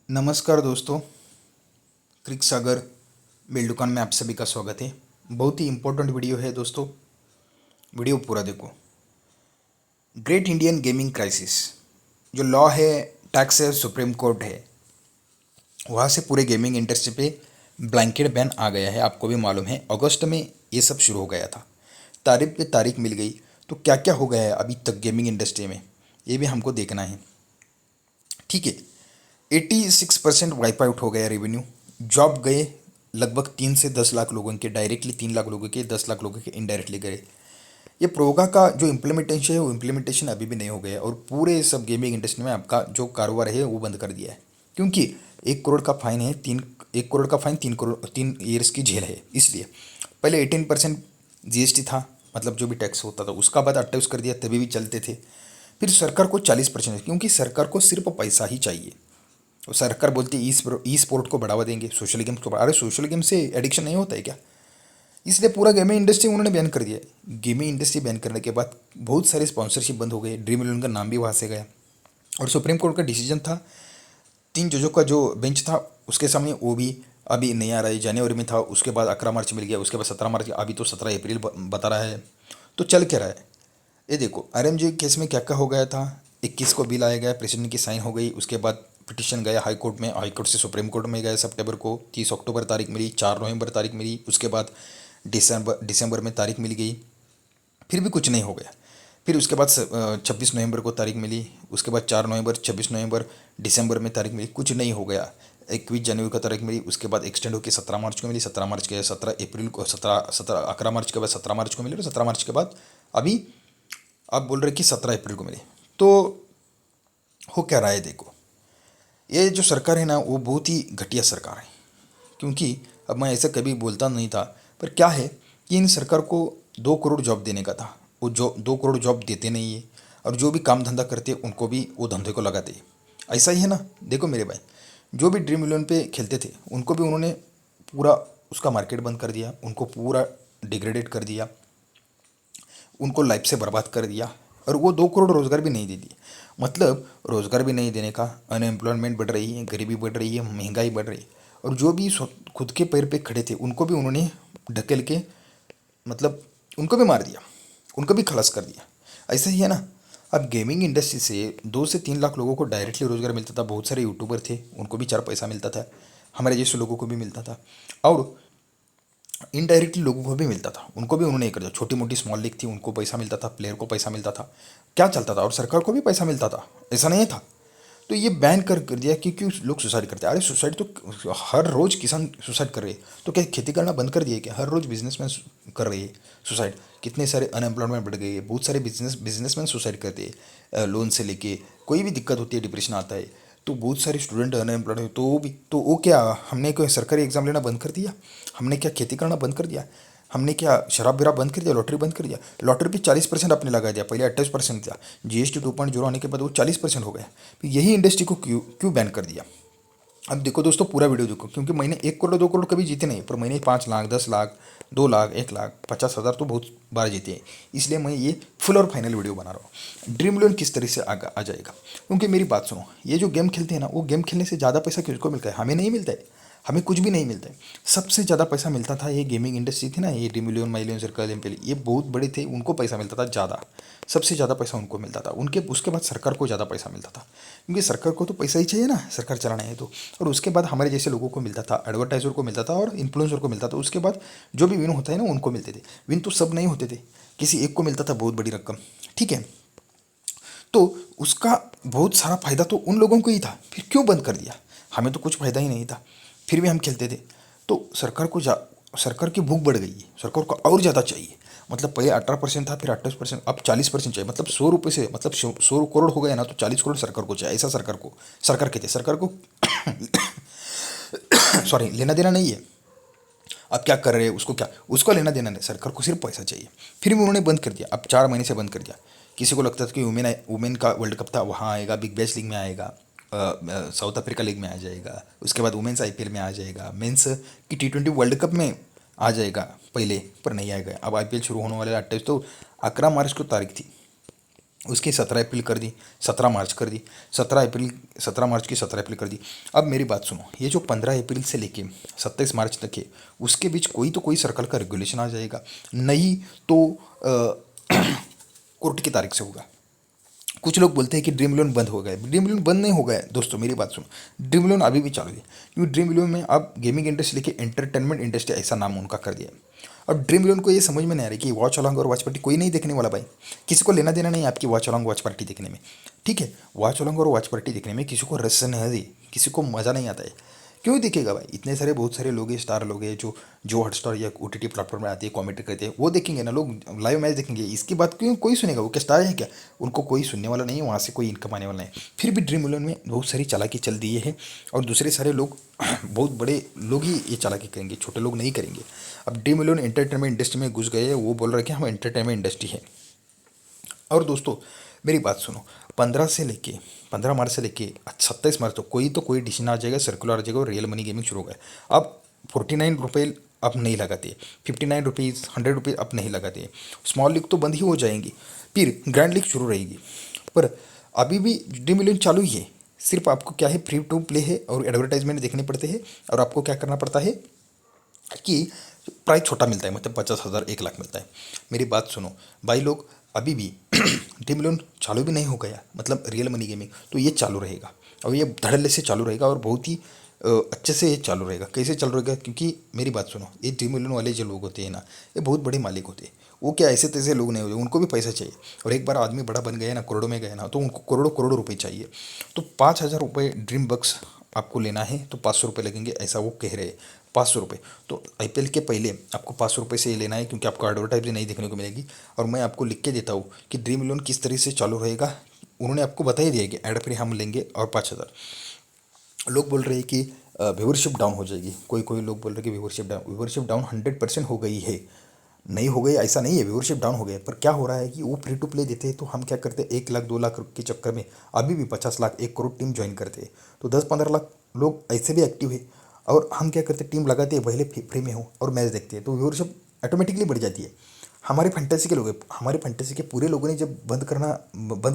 नमस्कार दोस्तों। क्रिक सागर मेल दुकान में आप सभी का स्वागत है। बहुत ही इम्पोर्टेंट वीडियो है दोस्तों, वीडियो पूरा देखो। ग्रेट इंडियन गेमिंग क्राइसिस जो लॉ है, टैक्स है, सुप्रीम कोर्ट है, वहाँ से पूरे गेमिंग इंडस्ट्री पे ब्लैंकेट बैन आ गया है। आपको भी मालूम है अगस्त में ये सब शुरू हो गया था। तारीख पे तारीख मिल गई तो क्या क्या हो गया है अभी तक गेमिंग इंडस्ट्री में, ये भी हमको देखना है। ठीक है। 86% वाइप आउट हो गया रेवेन्यू। जॉब गए लगभग 3 से 10 लाख लोगों के डायरेक्टली, 3 लाख लोगों के, 10 लाख लोगों के इनडायरेक्टली गए। ये प्रोगा का जो इम्प्लीमेंटेशन है वो इम्प्लीमेंटेशन अभी भी नहीं हो गया है और पूरे सब गेमिंग इंडस्ट्री में आपका जो कारोबार है वो बंद कर दिया है। क्योंकि 1 करोड़ का फाइन है, 1 करोड़ का फाइन, 3 करोड़, 3 ईयर्स की जेल है। इसलिए पहले 18% जीएसटी था, मतलब जो भी टैक्स होता था, उसका बाद 28 कर दिया, तभी भी चलते थे। फिर सरकार को 40%, क्योंकि सरकार को सिर्फ पैसा ही चाहिए। और सरकार बोलती है ई स्पोर्ट को बढ़ावा देंगे, सोशल गेम्स को अरे सोशल गेम से एडिक्शन नहीं होता है क्या? इसलिए पूरा गेमिंग इंडस्ट्री उन्होंने बैन कर दिया। गेमिंग इंडस्ट्री बैन करने के बाद बहुत सारे स्पॉन्सरशिप बंद हो गए, ड्रीम इलेवन का नाम भी वहाँ से गया। और सुप्रीम कोर्ट का डिसीजन था, 3 जजों का जो बेंच था उसके सामने, वो भी अभी नहीं आ रहा है। जनवरी में था, उसके बाद 11 मार्च मिल गया, उसके बाद 17 मार्च, अभी तो 17 अप्रैल बता रहा है। तो चल क्या रहा है ये देखो। आरएमजी केस में क्या क्या हो गया था। 21 को बिल आया गया, प्रेसिडेंट की साइन हो गई, उसके बाद पिटिशन गया हाई कोर्ट में, हाई कोर्ट से सुप्रीम कोर्ट में गया सितंबर को, 30 अक्टूबर तारीख मिली, 4 नवंबर तारीख मिली, उसके बाद दिसंबर में तारीख मिल गई, फिर भी कुछ नहीं हो गया। फिर उसके बाद 26 नवंबर को तारीख मिली, उसके बाद 4 नवंबर, 26 नवंबर, दिसंबर में तारीख मिली, कुछ नहीं हो गया। 21 जनवरी को तारीख मिली, उसके बाद एक्सटेंड होकर 17 मार्च को मिली, 17 मार्च के 17 अप्रैल को, 11 मार्च के बाद 17 मार्च को मिली, और 17 मार्च के बाद अभी आप बोल रहे कि 17 अप्रैल को मिली। तो हो क्या रहा है देखो। ये जो सरकार है ना वो बहुत ही घटिया सरकार है। क्योंकि अब मैं ऐसा कभी बोलता नहीं था, पर क्या है कि इन सरकार को 2 करोड़ जॉब देने का था, वो जो 2 करोड़ जॉब देते नहीं है। और जो भी काम धंधा करते उनको भी वो धंधे को लगाते। ऐसा ही है ना। देखो मेरे भाई, जो भी ड्रीम इलेवन पे खेलते थे उनको भी उन्होंने पूरा उसका मार्केट बंद कर दिया, उनको पूरा डिग्रेडेड कर दिया, उनको लाइफ से बर्बाद कर दिया। और वो 2 करोड़ रोज़गार भी नहीं दे दिए। मतलब रोज़गार भी नहीं देने का, अनएम्प्लॉयमेंट बढ़ रही है, गरीबी बढ़ रही है, महंगाई बढ़ रही है। और जो भी खुद के पैर पे खड़े थे उनको भी उन्होंने ढकेल के, मतलब उनको भी मार दिया, उनको भी खलास कर दिया। ऐसा ही है ना। अब गेमिंग इंडस्ट्री से 2 से 3 लाख लोगों को डायरेक्टली रोज़गार मिलता था। बहुत सारे यूट्यूबर थे, उनको भी 4 पैसा मिलता था, हमारे जैसे लोगों को भी मिलता था। और इनडायरेक्टली लोगों को भी मिलता था, उनको भी उन्होंने कर दिया। छोटी मोटी स्मॉल लीग थी, उनको पैसा मिलता था, प्लेयर को पैसा मिलता था, क्या चलता था, और सरकार को भी पैसा मिलता था, ऐसा नहीं था। तो ये बैन कर दिया क्योंकि लोग सुसाइड करते हैं। अरे सुसाइड तो हर रोज़ किसान सुसाइड कर रहे हैं, तो क्या खेती करना बंद कर दिए क्या? हर रोज़ बिजनेसमैन कर रहे हैं सुसाइड। कितने सारे अनएम्प्लॉयमेंट बढ़ गई है, बहुत सारे बिजनेसमैन सुसाइड करते हैं। लोन से लेके कोई भी दिक्कत होती है, डिप्रेशन आता है, तो बहुत सारे स्टूडेंट अनएम्प्लॉयड है। तो वो क्या, हमने कोई सरकारी एग्जाम लेना बंद कर दिया? हमने क्या खेती करना बंद कर दिया? हमने क्या शराब बिराब बंद कर दिया? लॉटरी बंद कर दिया? लॉटरी पे 40% आपने लगा दिया, पहले 28% था। जीएसटी 2.0 आने के बाद वो 40% हो गया। फिर यही इंडस्ट्री को क्यों क्यों बैन कर दिया? अब देखो दोस्तों, पूरा वीडियो देखो, क्योंकि मैंने 1 करोड़ 2 करोड़ कभी जीते नहीं, पर मैंने 5 लाख, 10 लाख, 2 लाख, 1 लाख, 50 हज़ार तो बहुत बार जीते हैं। इसलिए मैं ये फुल और फाइनल वीडियो बना रहा हूँ। ड्रीम इलेवन किस तरह से आ जाएगा। क्योंकि मेरी बात सुनो, ये जो गेम खेलते हैं ना, वो गेम खेलने से ज़्यादा पैसा किसको मिलता है? हमें नहीं मिलता है, हमें कुछ भी नहीं मिलता है। सबसे ज़्यादा पैसा मिलता था ये गेमिंग इंडस्ट्री थी ना, ये ड्रीम इलेवन, माई इलेवन सर्कल, एमपीएल, ये बहुत बड़े थे, उनको पैसा मिलता था ज़्यादा। सबसे ज़्यादा पैसा उनको मिलता था, उनके उसके बाद सरकार को ज़्यादा पैसा मिलता था। क्योंकि सरकार को तो पैसा ही चाहिए ना, सरकार चलाना है तो। और उसके बाद हमारे जैसे लोगों को मिलता था, एडवर्टाइजर को मिलता था, और इन्फ्लुएंसर को मिलता था। उसके बाद जो भी विन होता है ना उनको मिलते थे। विन तो सब नहीं होते थे, किसी एक को मिलता था बहुत बड़ी रकम। ठीक है। तो उसका बहुत सारा फायदा तो उन लोगों को ही था, फिर क्यों बंद कर दिया? हमें तो कुछ फायदा ही नहीं था, फिर भी हम खेलते थे। तो सरकार की भूख बढ़ गई है, सरकार को और ज़्यादा चाहिए। मतलब पहले 18% था, फिर 28%, अब 40% चाहिए। मतलब 100 रुपये से, मतलब 100 करोड़ हो गया ना, तो 40 करोड़ सरकार को चाहिए। ऐसा सरकार कहते सरकार को सॉरी, लेना देना नहीं है। अब क्या कर रहे हैं उसको, क्या उसको लेना देना नहीं, सरकार को सिर्फ पैसा चाहिए। फिर भी उन्होंने बंद कर दिया, अब 4 महीने से बंद कर दिया। किसी को लगता था कि वुमेन का वर्ल्ड कप था, वहाँ आएगा, बिग बैश लीग में आएगा, साउथ अफ्रीका लीग में आ जाएगा, उसके बाद वुमेन्स आईपीएल में आ जाएगा, मेंस की T20 वर्ल्ड कप में आ जाएगा पहले, पर नहीं आएगा। अब आईपीएल शुरू होने वाले 28, तो 11 मार्च को तारीख थी, उसकी 17 अप्रैल कर दी, 17 मार्च कर दी, 17 अप्रैल, 17 मार्च की 17 अप्रैल कर दी। अब मेरी बात सुनो, ये जो 15 अप्रैल से लेके 27 मार्च तक है, उसके बीच कोई तो कोई सर्कल का रेगुलेशन आ जाएगा, नहीं तो कोर्ट की तारीख से होगा। कुछ लोग बोलते हैं कि ड्रीम इलेवन बंद हो गया है। ड्रीम इलेवन बंद नहीं हो गया है दोस्तों, मेरी बात सुनो, ड्रीम इलेवन अभी भी चालू है, क्योंकि ड्रीम इलेवन में अब गेमिंग इंडस्ट्री लेके एंटरटेनमेंट इंडस्ट्री ऐसा नाम उनका कर दिया है। अब ड्रीम इलेवन को ये समझ में नहीं आ रही कि वॉच अलॉन्ग और वॉच पार्टी कोई नहीं देखने वाला भाई। किसी को लेना देना नहीं है आपकी वॉच अलॉन्ग वॉच पार्टी देखने में। ठीक है, वॉच अलॉन्ग और वॉच पार्टी देखने में किसी को रस नहीं है, किसी को मज़ा नहीं आता है। क्यों दिखेगा भाई, इतने सारे बहुत सारे लोग हैं, स्टार लोग हैं जो जो हॉटस्टार या OTT प्लेटफॉर्म में आते हैं, कमेंट करते हैं, वो देखेंगे ना लोग, लाइव मैच देखेंगे। इसकी बात क्यों कोई सुनेगा, वो क्या स्टार है क्या? उनको कोई सुनने वाला नहीं है, वहाँ से कोई इनकम आने वाला नहीं। फिर भी ड्रीम इलेवन में बहुत सारी चालाकी चल दी है, और दूसरे सारे लोग बहुत बड़े लोग ही ये चालाकी करेंगे, छोटे लोग नहीं करेंगे। अब ड्रीम इलेवन एंटरटेनमेंट इंडस्ट्री में घुस गए हैं, वो बोल रहे हैं कि हम एंटरटेनमेंट इंडस्ट्री है। और दोस्तों मेरी बात सुनो, 15 मार्च से लेके 27 मार्च तक कोई डिसीजन आ जाएगा, सर्कुलर आ जाएगा और रियल मनी गेमिंग शुरू होगा। अब 49 रुपये अब नहीं लगाते, 59 रुपीज़, 100 रुपये अब नहीं लगाते। स्मॉल लीग तो बंद ही हो जाएंगी, फिर ग्रैंड लीग शुरू रहेगी। पर अभी भी ड्रीम इलेवन चालू ही है, सिर्फ आपको क्या है, फ्री टू प्ले है और एडवर्टाइजमेंट देखने पड़ते हैं, और आपको क्या करना पड़ता है कि प्राइस छोटा मिलता है, मतलब 50,000 1 लाख मिलता है। मेरी बात सुनो भाई लोग, अभी भी ड्रीम इलेवन चालू भी नहीं हो गया, मतलब रियल मनी गेमिंग, तो ये चालू रहेगा, और ये धड़ल्ले से चालू रहेगा, और बहुत ही अच्छे से ये चालू रहेगा। कैसे चालू रहेगा, क्योंकि मेरी बात सुनो, ये ड्रीम इलेवन वाले जो लोग होते हैं ना, ये बहुत बड़े मालिक होते हैं। वो क्या ऐसे तैसे लोग नहीं होते, उनको भी पैसा चाहिए, और एक बार आदमी बड़ा बन गया ना, करोड़ों में गया ना, तो उनको करोड़ों करोड़ों रुपए चाहिए। तो 5,000 रुपये ड्रीम बक्स आपको लेना है तो 500 रुपये लगेंगे, ऐसा वो कह रहे हैं। 500 रुपये, तो IPL के पहले आपको 500 रुपये से ये लेना है, क्योंकि आपको एडवर्टाइजमेंट नहीं देखने को मिलेगी। और मैं आपको लिख के देता हूँ कि ड्रीम इलेवन किस तरह से चालू रहेगा, उन्होंने आपको बता ही दिया कि एड फ्री हम लेंगे, और 5,000। लोग बोल रहे हैं कि व्यूवरशिप डाउन हो जाएगी, कोई कोई लोग बोल रहे हैं कि व्यूवरशिप डाउन 100% हो गई है। नहीं हो गई ऐसा नहीं है, व्यूवरशिप डाउन हो गया है, पर क्या हो रहा है कि वो फ्री टू प्ले देते हैं, तो हम क्या करते हैं, 1 लाख 2 लाख के चक्कर में अभी भी 50 लाख 1 करोड़ टीम ज्वाइन करते हैं। तो 10-15 लाख लोग ऐसे भी एक्टिव है, और हम क्या करते हैं, टीम लगाते हैं, पहले फ्री में हो और मैच देखते हैं, तो व्यूवरशिप ऑटोमेटिकली बढ़ जाती है। हमारे फैंटेसी के लोग हैं, हमारे फैंटेसी के पूरे लोगों ने जब बंद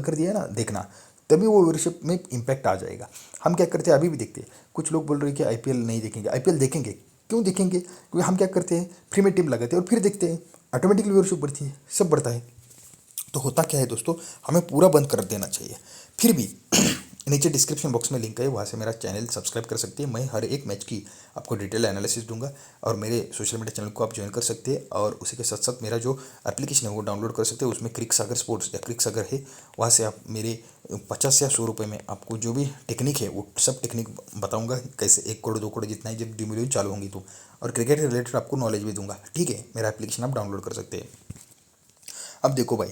कर दिया है ना देखना, तभी वो व्यूवरशिप में इम्पैक्ट आ जाएगा। हम क्या करते हैं, अभी भी देखते हैं। कुछ लोग बोल रहे हैं कि IPL नहीं देखेंगे, IPL देखेंगे। क्यों देखेंगे, क्योंकि हम क्या करते हैं, फ्री में टीम लगाते हैं और फिर देखते हैं, ऑटोमेटिकली व्यूअरशिप बढ़ती है, सब बढ़ता है। तो होता क्या है दोस्तों, हमें पूरा बंद कर देना चाहिए। फिर भी नीचे डिस्क्रिप्शन बॉक्स में लिंक है, वहाँ से मेरा चैनल सब्सक्राइब कर सकते हैं। मैं हर एक मैच की आपको डिटेल एनालिसिस दूंगा, और मेरे सोशल मीडिया चैनल को आप ज्वाइन कर सकते हैं, और उसी के साथ साथ मेरा जो एप्लीकेशन है वो डाउनलोड कर सकते हैं। उसमें क्रिक सागर स्पोर्ट्स या क्रिक सागर है, वहाँ से आप मेरे 50 या 100 रुपये में आपको जो भी टेक्निक है वो सब टेक्निक बताऊंगा, कैसे 1 करोड़ 2 करोड़ जितना है जब ड्रीम इलेवन चालू होंगी तो, और क्रिकेट से रिलेटेड आपको नॉलेज भी दूंगा। ठीक है, मेरा एप्लीकेशन आप डाउनलोड कर सकते हैं। अब देखो भाई,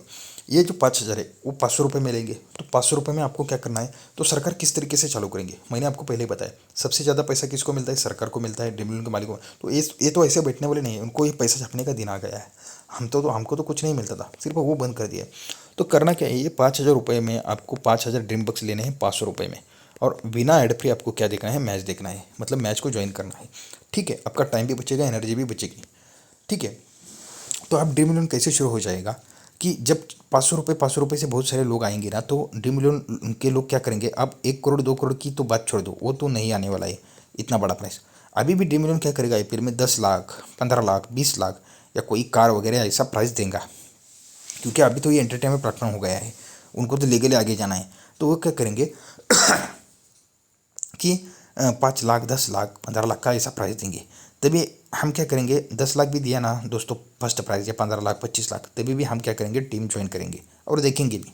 ये जो 5,000 है वो 500 रुपये में लेंगे, तो 500 रुपये में आपको क्या करना है, तो सरकार किस तरीके से चालू करेंगे, मैंने आपको पहले बताया। सबसे ज़्यादा पैसा किसको मिलता है, सरकार को मिलता है, ड्रीम इलेवन के मालिकों को। तो ये तो ऐसे बैठने वाले नहीं है, उनको ये पैसा छापने का दिन आ गया है। हमको तो कुछ नहीं मिलता था, सिर्फ वो बंद कर दिया है। तो करना क्या है, ये 5,000 रुपये में आपको 5,000 ड्रीम बक्स लेने हैं 500 रुपये में, और बिना एड फ्री आपको क्या देखना है, मैच देखना है, मतलब मैच को ज्वाइन करना है। ठीक है, आपका टाइम भी बचेगा, एनर्जी भी बचेगी। ठीक है, तो अब ड्रीम इलेवन कैसे शुरू हो जाएगा कि जब 500 रुपये से बहुत सारे लोग आएंगे ना, तो ड्रीम इलेवन के लोग क्या करेंगे, अब 1 करोड़ 2 करोड़ की तो बात छोड़ दो, वो तो नहीं आने वाला है इतना बड़ा प्राइस। अभी भी ड्रीम इलेवन क्या करेगा, IPL में 10 लाख 15 लाख 20 लाख या कोई कार वगैरह ऐसा प्राइस देगा, क्योंकि अभी तो ये एंटरटेनमेंट प्लेटफॉर्म हो गया है, उनको तो लीगली आगे जाना है। तो वो क्या करेंगे कि 5 लाख 10 लाख 15 लाख का ऐसा प्राइस देंगे। तभी हम क्या करेंगे, 10 लाख भी दिया ना दोस्तों फर्स्ट प्राइज, या 15 लाख 25 लाख, तभी भी हम क्या करेंगे, टीम ज्वाइन करेंगे और देखेंगे भी।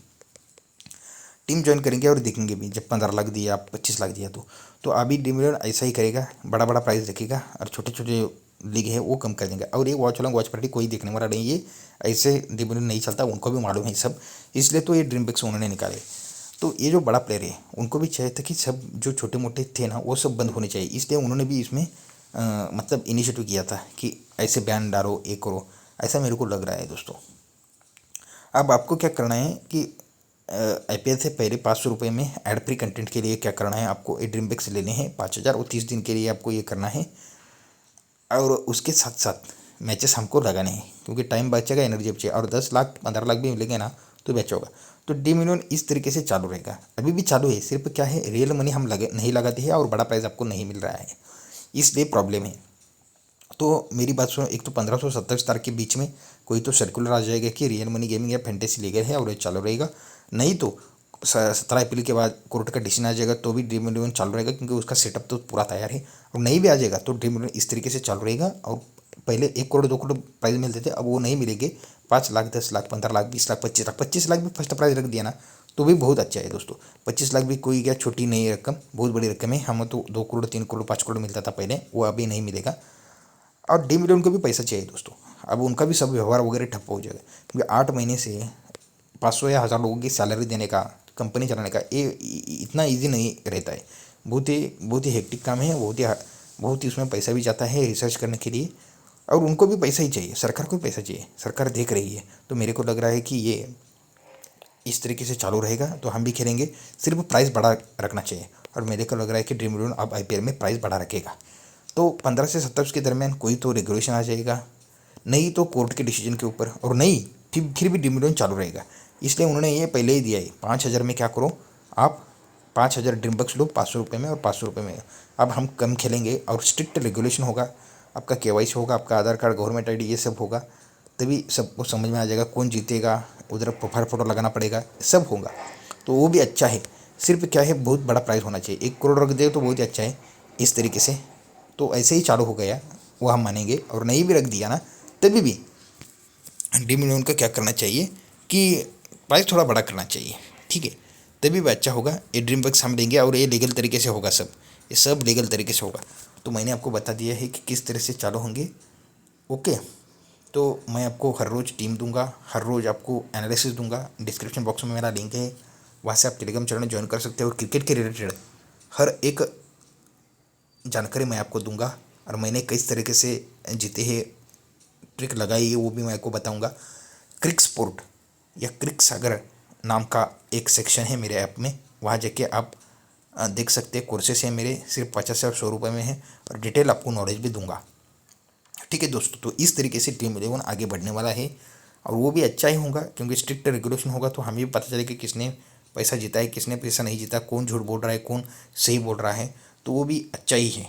टीम ज्वाइन करेंगे और देखेंगे भी, जब 15 लाख दिया 25 लाख दिया तो अभी ड्रीम इलेवन ऐसा ही करेगा, बड़ा बड़ा प्राइस रखेगा, और छोटे छोटे लीग है वो कम कर देंगे। और ये वॉच अलॉन्ग वॉच पार्टी कोई देखने वाला नहीं, ये ऐसे ड्रीम इलेवन नहीं चलता, उनको भी मालूम है सब, इसलिए तो ये ड्रीम बिक्स उन्होंने निकाले। तो ये जो बड़ा प्लेयर है उनको भी चाहिए था कि सब जो छोटे मोटे थे ना वो सब बंद होने चाहिए, इसलिए उन्होंने भी इसमें मतलब इनिशिएटिव किया था कि ऐसे बैन डालो, ये करो, ऐसा मेरे को लग रहा है दोस्तों। अब आपको क्या करना है कि IPL से पहले 500 रुपये में एड फ्री कंटेंट के लिए क्या करना है, आपको ये ड्रीम बिक्स लेने हैं 5,000, और 30 दिन के लिए आपको ये करना है, और उसके साथ साथ मैचेस हमको लगाने हैं, क्योंकि टाइम बचेगा, एनर्जी बचेगा, और 10 लाख 15 लाख भी मिलेंगे ना तो बेच होगा। तो ड्रीम इलेवन इस तरीके से चालू रहेगा, अभी भी चालू है, सिर्फ क्या है रियल मनी हम लगे नहीं लगाते हैं और बड़ा प्राइस आपको नहीं मिल रहा है, इसलिए प्रॉब्लम है। तो मेरी बात सुनो, एक तो 1500 से 27 तारीख के बीच में कोई तो सर्कुलर आ जाएगा कि रियल मनी गेमिंग या फैंटेसी लीगल है और ये चालू रहेगा, नहीं तो 17 अप्रैल के बाद कोर्ट का डिसीजन आ जाएगा तो भी ड्रीम इलेवन चालू रहेगा, क्योंकि उसका सेटअप तो पूरा तैयार है। और नहीं भी आ जाएगा तो ड्रीम इलेवन इस तरीके से चालू रहेगा। और पहले 1 करोड़ 2 करोड़ प्राइज मिलते थे, अब वो नहीं मिलेंगे, 5 लाख 10 लाख 15 लाख 20 लाख 25 लाख 25 लाख भी फर्स्ट प्राइज रख दिया ना तो भी बहुत अच्छा है दोस्तों। 25 लाख भी कोई क्या छोटी नहीं रकम, बहुत बड़ी रकम है। हमें तो 2 करोड़ 3 करोड़ 5 करोड़ मिलता था पहले, वो अभी नहीं मिलेगा। और डी मिलियन को भी पैसा चाहिए दोस्तों, अब उनका भी सब व्यवहार वगैरह ठप्प हो जाएगा, क्योंकि 8 महीने से 500 या 1000 लोगों की सैलरी देने का, कंपनी चलाने का ये इतना इजी नहीं रहता है। बहुत ही हेक्टिक काम है, बहुत ही उसमें पैसा भी जाता है रिसर्च करने के लिए, और उनको भी पैसा ही चाहिए, सरकार को भी पैसा चाहिए, सरकार देख रही है। तो मेरे को लग रहा है कि ये इस तरीके से चालू रहेगा तो हम भी खेलेंगे, सिर्फ प्राइस बढ़ा रखना चाहिए। और मेरे को लग रहा है कि ड्रीम इलेवन अब आईपीएल में प्राइस बढ़ा रखेगा, तो 15 से 27 के दरमियान कोई तो रेगुलेशन आ जाएगा, नहीं तो कोर्ट के डिसीजन के ऊपर, और नहीं फिर भी ड्रीम इलेवन चालू रहेगा। इसलिए उन्होंने ये पहले ही दिया है, 5000 में क्या करो आप, 5000 ड्रीम बक्स लो 500 रुपये में, और 500 रुपये में अब हम कम खेलेंगे, और स्ट्रिक्ट रेगुलेशन होगा, आपका केवाईसी होगा, आपका आधार कार्ड गवर्नमेंट आईडी ये सब होगा, तभी सबको समझ में आ जाएगा कौन जीतेगा, उधर प्रोफाइल फ़ोटो लगाना पड़ेगा, सब होगा, तो वो भी अच्छा है। सिर्फ क्या है बहुत बड़ा प्राइस होना चाहिए, 1 करोड़ रख दे तो बहुत ही अच्छा है इस तरीके से। तो ऐसे ही चालू हो गया वो हम मानेंगे, और नहीं भी रख दिया ना तभी भी ड्रीम इलेवन का क्या करना चाहिए कि प्राइस थोड़ा बड़ा करना चाहिए, ठीक है, तभी भी अच्छा होगा। ये ड्रीम बक्स हम लेंगे और ये लीगल तरीके से होगा, सब ये सब लीगल तरीके से होगा। तो मैंने आपको बता दिया है कि किस तरह से चालू होंगे, ओके। तो मैं आपको हर रोज़ टीम दूंगा, हर रोज़ आपको एनालिसिस दूंगा, डिस्क्रिप्शन बॉक्स में मेरा लिंक है, वहाँ से आप टेलीग्राम चैनल ज्वाइन कर सकते हो, और क्रिकेट के रिलेटेड हर एक जानकारी मैं आपको दूंगा, और मैंने किस तरीके से जीते हैं, ट्रिक लगाई है वो भी मैं आपको बताऊंगा। क्रिक स्पोर्ट या क्रिक सागर नाम का एक सेक्शन है मेरे ऐप में, वहाँ जाके आप देख सकते हैं, कोर्सेस हैं मेरे, सिर्फ 50 और 100 रुपये में है, और डिटेल आपको नॉलेज भी दूंगा, ठीक है दोस्तों। तो इस तरीके से ड्रीम इलेवन आगे बढ़ने वाला है, और वो भी अच्छा ही होगा, क्योंकि स्ट्रिक्ट रेगुलेशन होगा तो हमें भी पता चले कि किसने पैसा जीता है, किसने पैसा नहीं जीता, कौन झूठ बोल रहा है, कौन सही बोल रहा है, तो वो भी अच्छा ही है।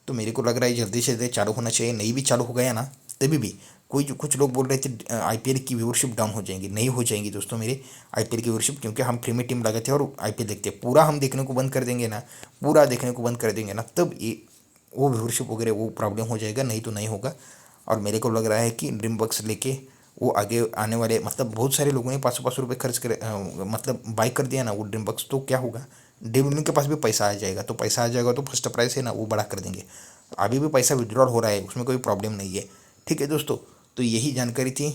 तो मेरे को लग रहा है जल्दी से जल्दी चालू होना चाहिए, नहीं भी चालू हो गया ना तभी भी कुछ लोग बोल रहे थे आईपीएल की व्यूअरशिप डाउन हो जाएंगी, नहीं हो जाएंगी दोस्तों मेरे आईपीएल की व्यूअरशिप, क्योंकि हम फ्री में टीम लगाते हैं और आईपीएल देखते हैं, पूरा हम देखने को बंद कर देंगे ना, पूरा देखने को बंद कर देंगे ना, तब ये वो व्यूअरशिप वगैरह वो प्रॉब्लम हो जाएगा, नहीं तो नहीं होगा। और मेरे को लग रहा है कि ड्रीम बक्स लेके वो आगे आने वाले, मतलब बहुत सारे लोगों ने 500 खर्च कर मतलब बाई कर दिया ना वो ड्रीम बक्स, तो क्या होगा ड्रीम इलेवन के पास भी पैसा आ जाएगा, तो पैसा आ जाएगा तो फर्स्ट प्राइस है ना वो बड़ा कर देंगे। अभी भी पैसा विड्रॉल हो रहा है, उसमें कोई प्रॉब्लम नहीं है, ठीक है दोस्तों। तो यही जानकारी थी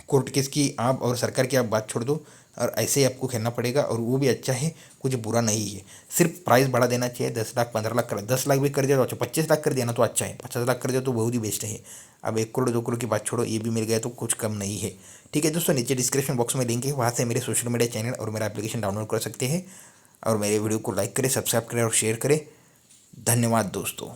कोर्ट केस की, आप और सरकार की आप बात छोड़ दो, और ऐसे ही आपको खेलना पड़ेगा, और वो भी अच्छा है, कुछ बुरा नहीं है। सिर्फ प्राइस बढ़ा देना चाहिए, 10 लाख 15 लाख कर, 10 लाख भी कर दिया तो अच्छा, 25 लाख कर दिया ना तो अच्छा है, 50 लाख कर दिया तो बहुत ही बेस्ट है। अब 1 करोड़ 2 करोड़ की बात छोड़ो, ये भी मिल गया तो कुछ कम नहीं है, ठीक है दोस्तों। नीचे डिस्क्रिप्शन बॉक्स में लिंक है, वहाँ से मेरे सोशल मीडिया चैनल और मेरा एप्लीकेशन डाउनलोड कर सकते हैं, और मेरे वीडियो को लाइक करें, सब्सक्राइब करें और शेयर करें। धन्यवाद दोस्तों।